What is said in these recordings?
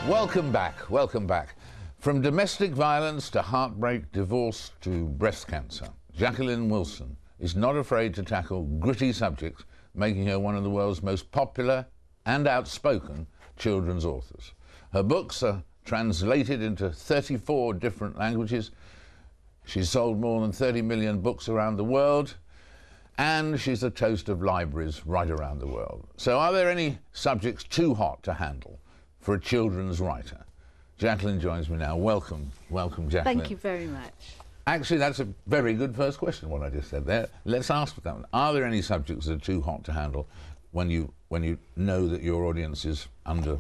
Welcome back, welcome back. From domestic violence to heartbreak, divorce to breast cancer, Jacqueline Wilson is not afraid to tackle gritty subjects, making her one of the world's most popular and outspoken children's authors. Her books are translated into 34 different languages. She's sold more than 30 million books around the world, and she's the toast of libraries right around the world. So are there any subjects too hot to handle for a children's writer? Jacqueline joins me now. Welcome, welcome, Jacqueline. Thank you very much. Actually, that's a very good first question, what I just said there. Let's ask that one. Are there any subjects that are too hot to handle when you know that your audience is under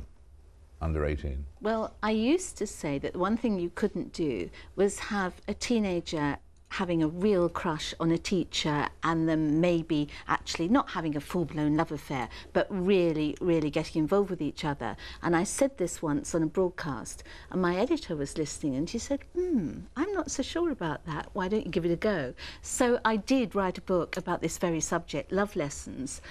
18? Well, I used to say that one thing you couldn't do was have a teenager having a real crush on a teacher and then maybe actually not having a full-blown love affair, but really getting involved with each other. And I said this once on a broadcast, and my editor was listening, and she said, I'm not so sure about that. Why don't you give it a go? So I did write a book about this very subject, Love Lessons.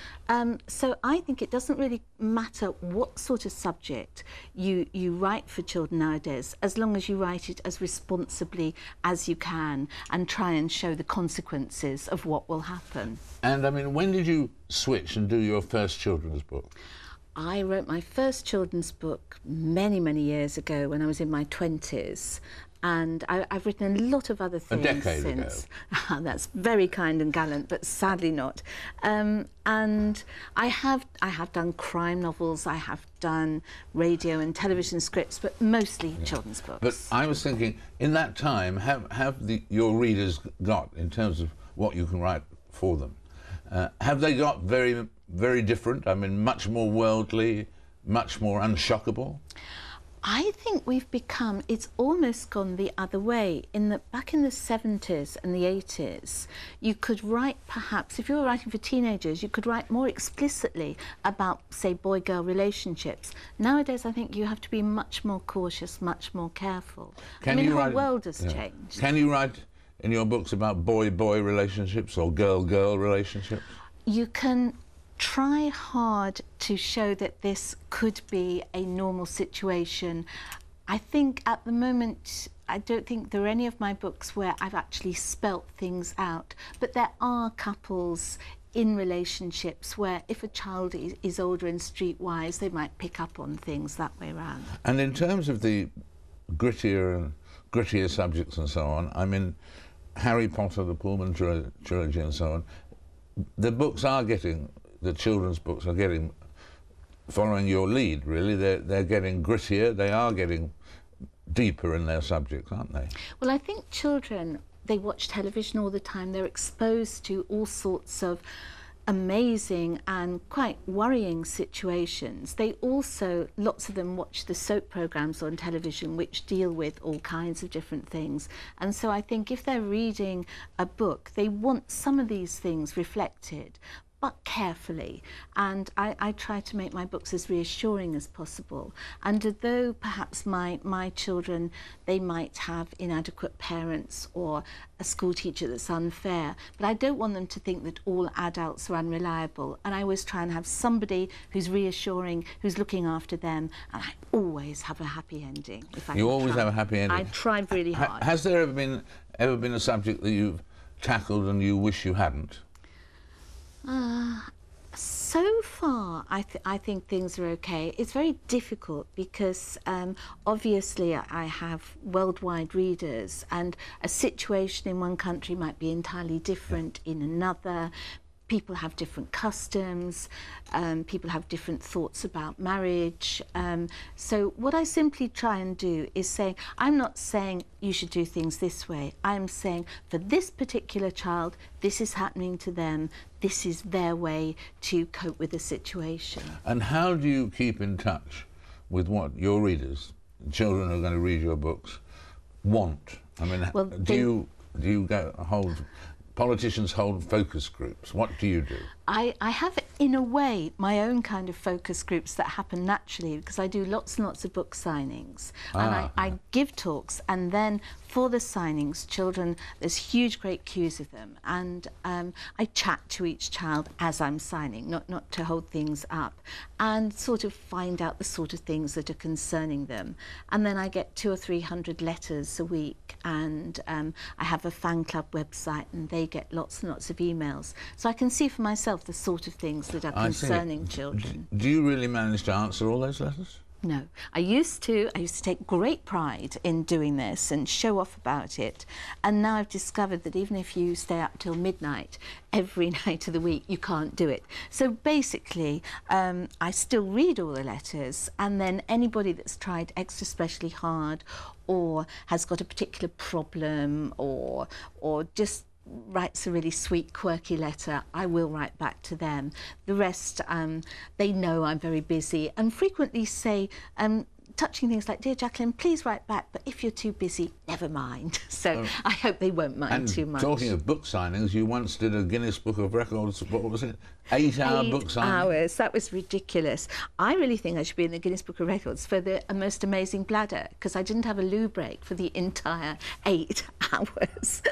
So I think it doesn't really matter what sort of subject you write for children nowadays, as long as you write it as responsibly as you can and try and show the consequences of what will happen. And I mean, when did you switch and do your first children's book? I wrote my first children's book many years ago when I was in my 20s. And I've written a lot of other things since. A decade ago. That's very kind and gallant, but sadly not. And I have done crime novels, I have done radio and television scripts, but mostly children's books. But I was thinking, in that time, have your readers got, in terms of what you can write for them, have they got very different? I mean, much more worldly, much more unshockable? I think we've become, it's almost gone the other way, in that back in the 70s and the 80s, you could write perhaps, if you were writing for teenagers, you could write more explicitly about, say, boy-girl relationships. Nowadays, I think you have to be much more cautious, much more careful. I mean, the whole world has changed. Can you write in your books about boy-boy relationships or girl-girl relationships? You can try hard to show that this could be a normal situation. I think at the moment, I don't think there are any of my books where I've actually spelt things out, but there are couples in relationships where if a child is older and streetwise, they might pick up on things that way around. And in terms of the grittier subjects and so on, I mean, Harry Potter, the Pullman trilogy and so on, the books are getting, the children's books are getting, following your lead, really. They're getting grittier, they are getting deeper in their subjects, aren't they? Well, I think children, they watch television all the time, they're exposed to all sorts of amazing and quite worrying situations. They also, lots of them watch the soap programs on television which deal with all kinds of different things. And so I think if they're reading a book, they want some of these things reflected, but carefully. And I try to make my books as reassuring as possible. And although perhaps my children, they might have inadequate parents or a school teacher that's unfair, but I don't want them to think that all adults are unreliable. And I always try and have somebody who's reassuring, who's looking after them, and I always have a happy ending. If I You always have a happy ending? I tried really hard. Has there ever been a subject that you've tackled and you wish you hadn't? So far, I think things are okay. It's very difficult because obviously I have worldwide readers, and a situation in one country might be entirely different in another. People have different customs, people have different thoughts about marriage. So what I simply try and do is say, I'm not saying you should do things this way. I'm saying for this particular child, this is happening to them. This is their way to cope with the situation. And how do you keep in touch with what your readers, children who are going to read your books, want? I mean, well, do you go hold... Politicians hold focus groups. What do you do? I have, in a way, my own kind of focus groups that happen naturally because I do lots and lots of book signings. And I give talks, and then for the signings, children, there's huge, great queues of them, and I chat to each child as I'm signing, not to hold things up, and sort of find out the sort of things that are concerning them. And then I get 200 or 300 letters a week, and I have a fan club website, and they get lots and lots of emails. So I can see for myself the sort of things that are concerning children. Do you really manage to answer all those letters? No. I used to take great pride in doing this and show off about it. And now I've discovered that even if you stay up till midnight every night of the week, you can't do it. So basically, I still read all the letters, and then anybody that's tried extra specially hard or has got a particular problem or just writes a really sweet, quirky letter, I will write back to them. The rest, they know I'm very busy and frequently say touching things like, "Dear Jacqueline, please write back, but if you're too busy, never mind." So I hope they won't mind too much. Talking of book signings, you once did a Guinness Book of Records, what was it? 8-hour book signing? 8 hours, that was ridiculous. I really think I should be in the Guinness Book of Records for the most amazing bladder, because I didn't have a loo break for the entire 8 hours.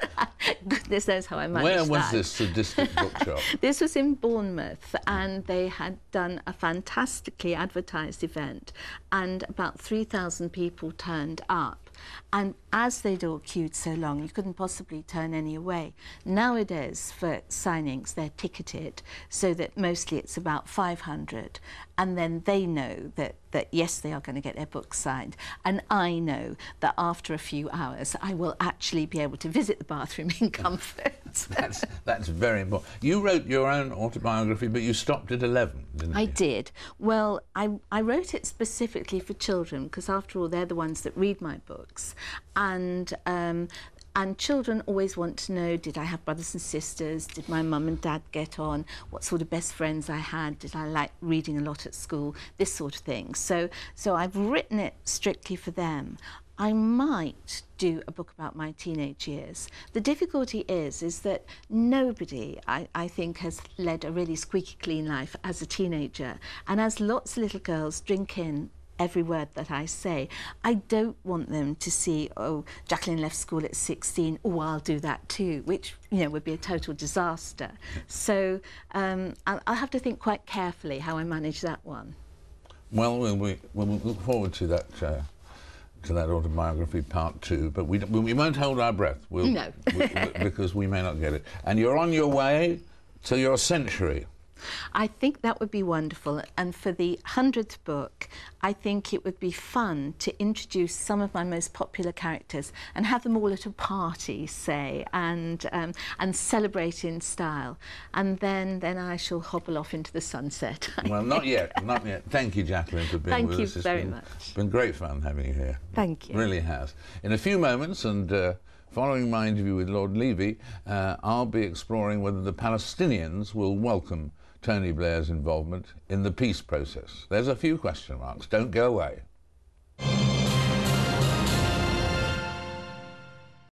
Goodness knows how I managed that. Where was this sadistic bookshop? This was in Bournemouth, and they had done a fantastically advertised event, and about 3,000 people turned up. And as they'd all queued so long, you couldn't possibly turn any away. Nowadays, for signings, they're ticketed, so that mostly it's about 500. And then they know that yes, they are going to get their book signed. And I know that after a few hours, I will actually be able to visit the bathroom in comfort. That's very important. You wrote your own autobiography, but you stopped at 11, didn't you? I did. Well, I wrote it specifically for children, because after all, they're the ones that read my books. And children always want to know, did I have brothers and sisters? Did my mum and dad get on? What sort of best friends I had? Did I like reading a lot at school? This sort of thing. So I've written it strictly for them. I might do a book about my teenage years. The difficulty is that nobody, I think, has led a really squeaky clean life as a teenager. And as lots of little girls drink in every word that I say, I don't want them to see, oh, Jacqueline left school at 16, oh, I'll do that too, which, you know, would be a total disaster. So I'll have to think quite carefully how I manage that one. Well, we'll look forward to that autobiography part 2, but we won't hold our breath. No. Because we may not get it. And you're on your way to your century. I think that would be wonderful, and for the 100th book, I think it would be fun to introduce some of my most popular characters and have them all at a party, say, and celebrate in style. And then I shall hobble off into the sunset. Well, not yet, not yet. Thank you, Jacqueline, for being with us. Thank you very much. It's been great fun having you here. Thank you. It really has. In a few moments, and following my interview with Lord Levy, I'll be exploring whether the Palestinians will welcome Tony Blair's involvement in the peace process. There's a few question marks. Don't go away.